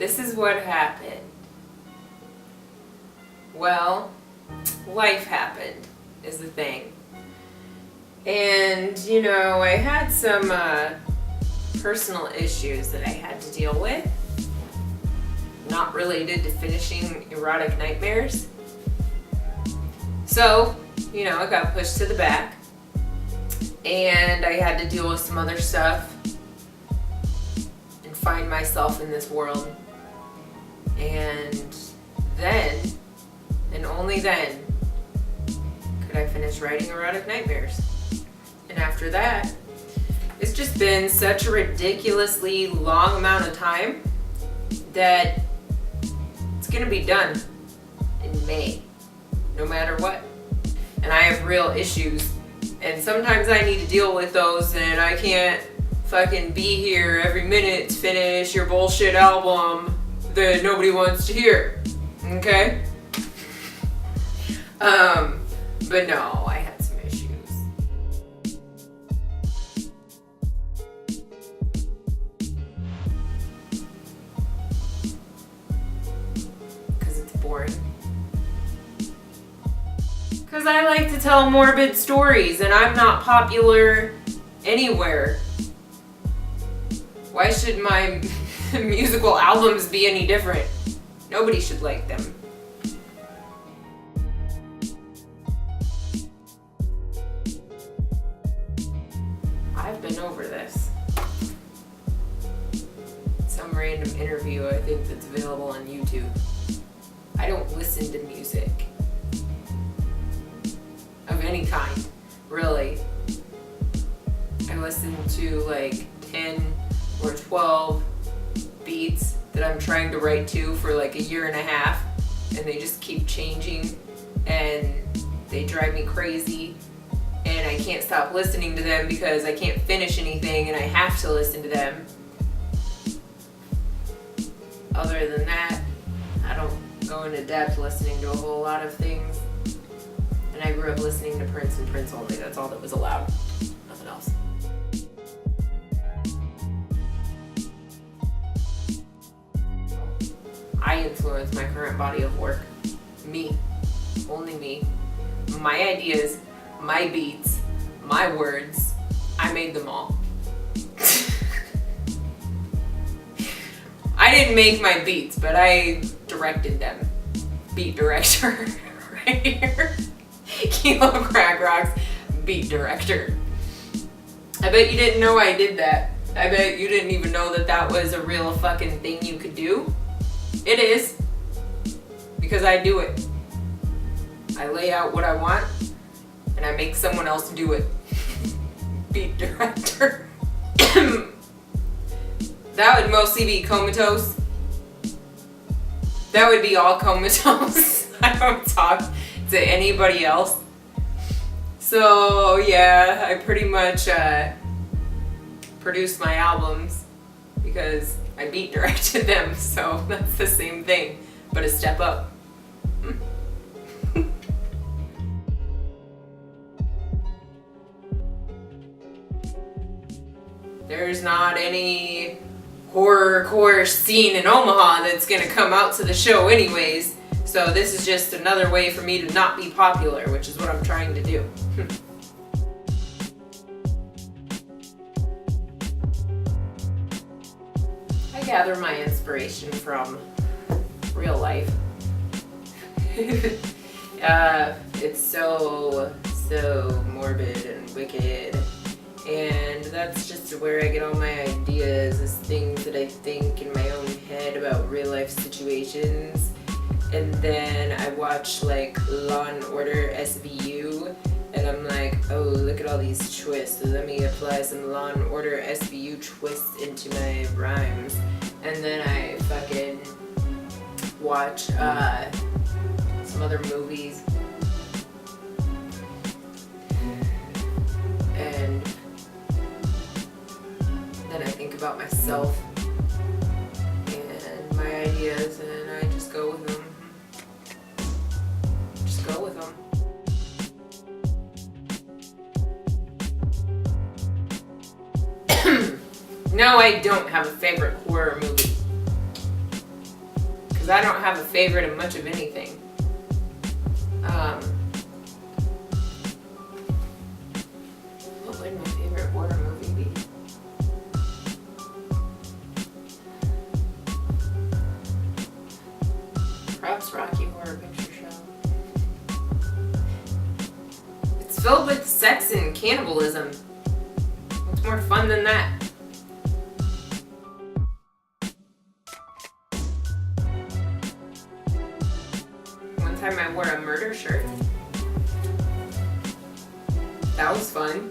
this is what happened. Well, life happened is the thing. And, you know, I had some personal issues that I had to deal with. Not related to finishing erotic nightmares. So, you know, I got pushed to the back. And I had to deal with some other stuff. And find myself in this world. And then, and only then, could I finish writing erotic nightmares. And after that, it's just been such a ridiculously long amount of time that it's gonna be done in May, no matter what. And I have real issues, and sometimes I need to deal with those, and I can't fucking be here every minute to finish your bullshit album that nobody wants to hear, okay? But no, I had some issues. Because it's boring. Because I like to tell morbid stories, and I'm not popular anywhere. Why should my musical albums be any different? Nobody should like them. I've been over this. Some random interview I think that's available on YouTube. I don't listen to music of any kind, really. I listen to like 10 or 12 beats that I'm trying to write to for like a year and a half, and they just keep changing and they drive me crazy, and I can't stop listening to them because I can't finish anything and I have to listen to them. Other than that, I don't go into depth listening to a whole lot of things. And I grew up listening to Prince and Prince only. That's all that was allowed. Nothing else. I influence my current body of work. Me. Only me. My ideas, my beats, my words. I made them all. I didn't make my beats, but I directed them. Beat director right here. Kilo Crackroxxx, beat director. I bet you didn't know I did that. I bet you didn't even know that that was a real fucking thing you could do. It is. Because I do it. I lay out what I want, and I make someone else do it. Beat director. That would mostly be comatose. That would be all comatose. I don't talk to anybody else. So yeah, I pretty much produced my albums because I beat directed them, so that's the same thing, but a step up. There's not any horrorcore scene in Omaha that's gonna come out to the show anyways, so this is just another way for me to not be popular, which is what I'm trying to do. I gather my inspiration from real life. It's so morbid and wicked. And that's just where I get all my ideas, is things that I think in my own head about real life situations. And then I watch like Law and Order SVU, and I'm like, oh, look at all these twists. Let me apply some Law and Order SVU twists into my rhymes. And then I fucking watch some other movies. And then I think about myself and my ideas, and I just go with them. Just go with them. No, I don't have a favorite horror movie. I don't have a favorite of much of anything. What would my favorite horror movie be? Perhaps Rocky Horror Picture Show. It's filled with sex and cannibalism. What's more fun than that? One time I wore a murder shirt. That was fun.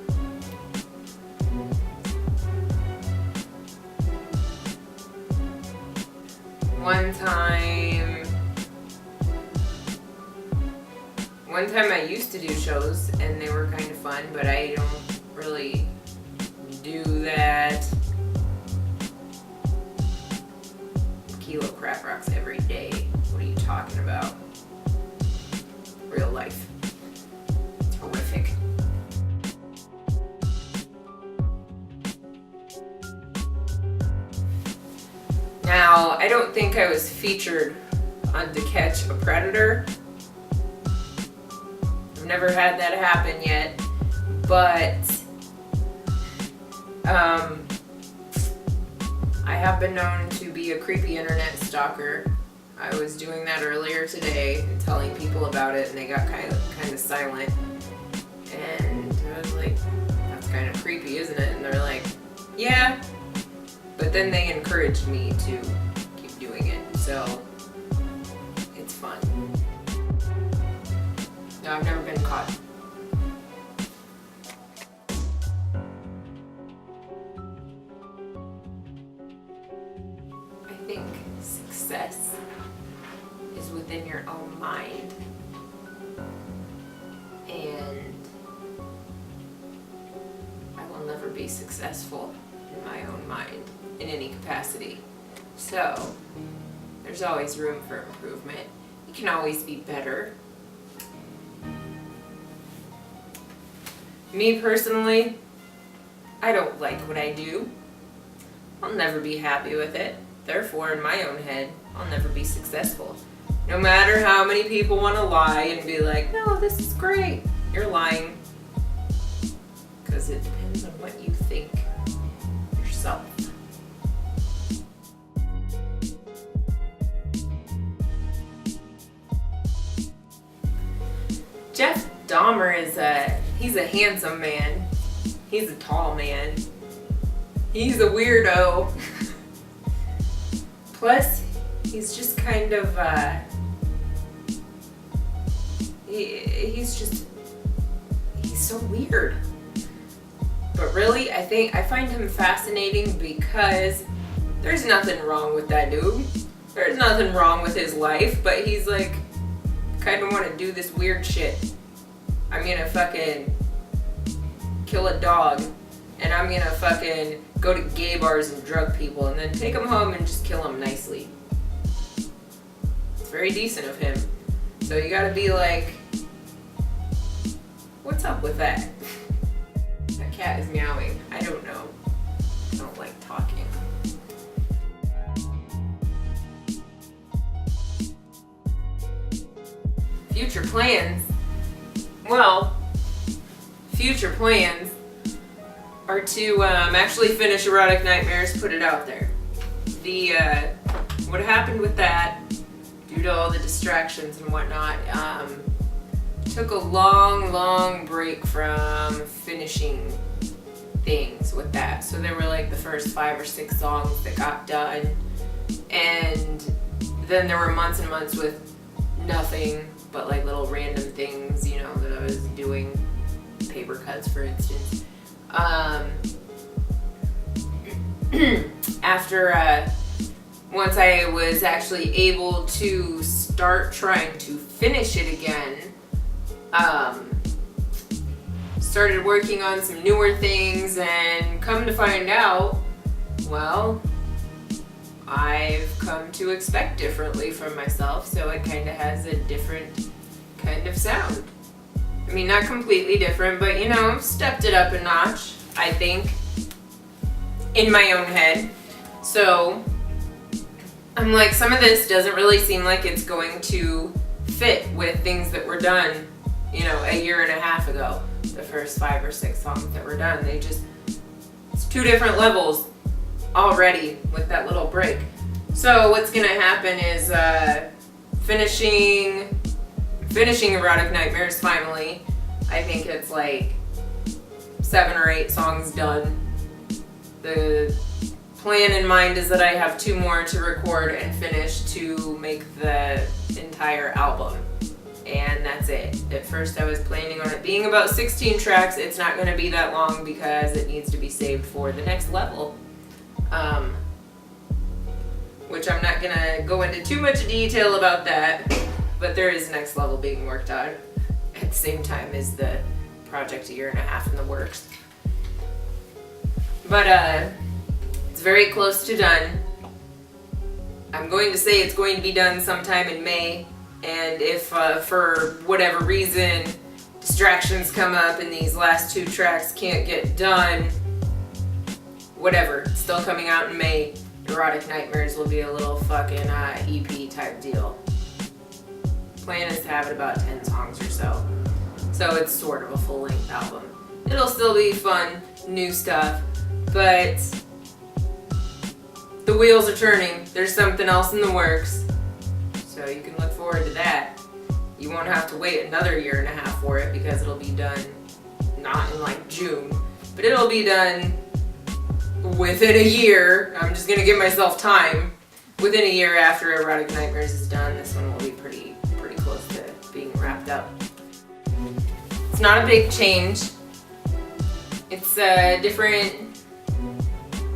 One time I used to do shows and they were kind of fun, but I don't really do that kilo Crackroxxx every day. What are you talking about? Real life. It's horrific. Now, I don't think I was featured on To Catch a Predator. I've never had that happen yet, but I have been known to be a creepy internet stalker. I was doing that earlier today and telling people about it, and they got kind of silent. And I was like, that's kind of creepy, isn't it? And they're like, yeah. But then they encouraged me to keep doing it, so it's fun. No, I've never been caught. I think success is within your own mind, and I will never be successful in my own mind in any capacity. So there's always room for improvement. You can always be better. Me personally, I don't like what I do. I'll never be happy with it. Therefore, in my own head, I'll never be successful. No matter how many people want to lie and be like, no, this is great. You're lying. Because it depends on what you think yourself. Jeff Dahmer he's a handsome man. He's a tall man. He's a weirdo. Plus, he's just kind of, he's so weird. But really, I find him fascinating because there's nothing wrong with that dude. There's nothing wrong with his life, but he's like, kind of want to do this weird shit. I'm gonna fucking kill a dog, and I'm gonna fucking go to gay bars and drug people, and then take them home and just kill them nicely. It's very decent of him. So you gotta be like, what's up with that? That cat is meowing. I don't know. I don't like talking. Future plans. Well, future plans are to actually finish Erotic Nightmares, put it out there. What happened with that, due to all the distractions and whatnot, took a long break from finishing things with that. So there were like the first 5 or 6 songs that got done, and then there were months and months with nothing but like little random things, you know, that I was doing, paper cuts for instance. After once I was actually able to start trying to finish it again, started working on some newer things, and come to find out, well, I've come to expect differently from myself, so it kind of has a different kind of sound. I mean, not completely different, but you know, stepped it up a notch, I think, in my own head. So, I'm like, some of this doesn't really seem like it's going to fit with things that were done, you know, a year and a half ago. The first 5 or 6 songs that were done, it's 2 different levels already with that little break. So what's gonna happen is finishing Erotic Nightmares finally. I think it's like 7 or 8 songs done. The plan in mind is that I have 2 more to record and finish to make the entire album. And that's it. At first I was planning on it being about 16 tracks. It's not going to be that long because it needs to be saved for the next level. Which I'm not going to go into too much detail about that, but there is next level being worked on at the same time as the project a year and a half in the works. But it's very close to done. I'm going to say it's going to be done sometime in May. And if for whatever reason distractions come up and these last 2 tracks can't get done, whatever, it's still coming out in May. Erotic Nightmares will be a little fucking EP type deal. Plan is to have it about 10 songs or so. So it's sort of a full-length album. It'll still be fun, new stuff, but the wheels are turning. There's something else in the works. So you can look forward to that. You won't have to wait another year and a half for it because it'll be done not in like June, but it'll be done within a year. I'm just gonna give myself time. Within a year after Erotic Nightmares is done, this one will be pretty close to being wrapped up. It's not a big change. It's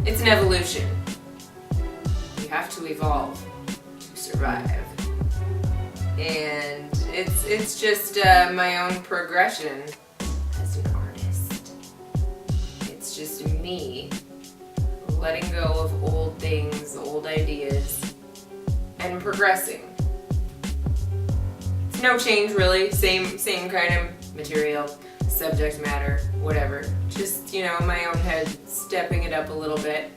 it's an evolution. You have to evolve to survive. And it's just my own progression as an artist. It's just me letting go of old things, old ideas, and progressing. It's no change really, same kind of material, subject matter, whatever. Just, you know, my own head stepping it up a little bit.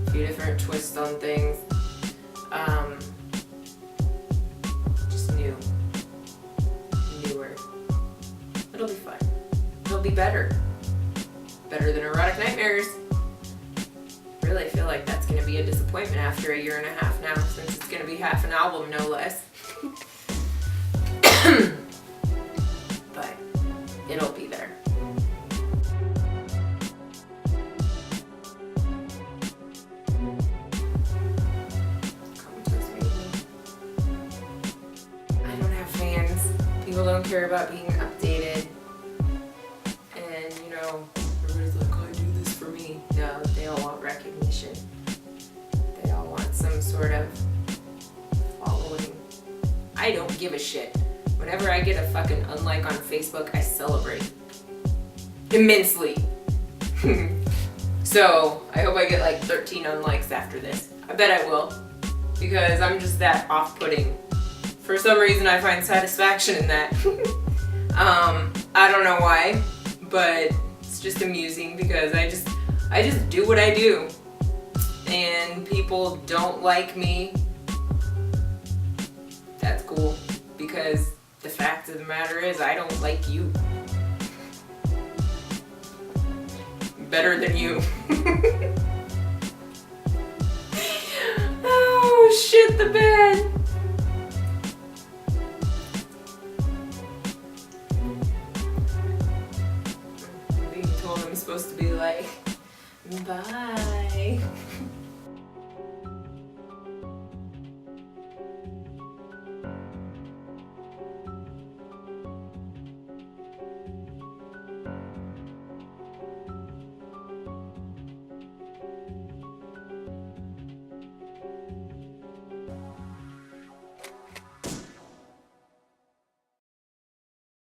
A few different twists on things. Newer. It'll be fun. It'll be better. Better than Erotic Nightmares. Really feel like that's going to be a disappointment after a year and a half now, since it's going to be half an album, no less. But it'll be there. I don't have fans. People don't care about being updated. And, you know, everybody's like, oh, I do this for me. No, they all want recognition. They all want some sort of following. I don't give a shit. Whenever I get a fucking unlike on Facebook, I celebrate. Immensely. So, I hope I get like 13 unlikes after this. I bet I will. Because I'm just that off-putting. For some reason, I find satisfaction in that. I don't know why, but it's just amusing because I just do what I do. And people don't like me. That's cool, because the fact of the matter is I don't like you. Better than you. Oh, shit the bed. I'm being told I'm supposed to be like, bye.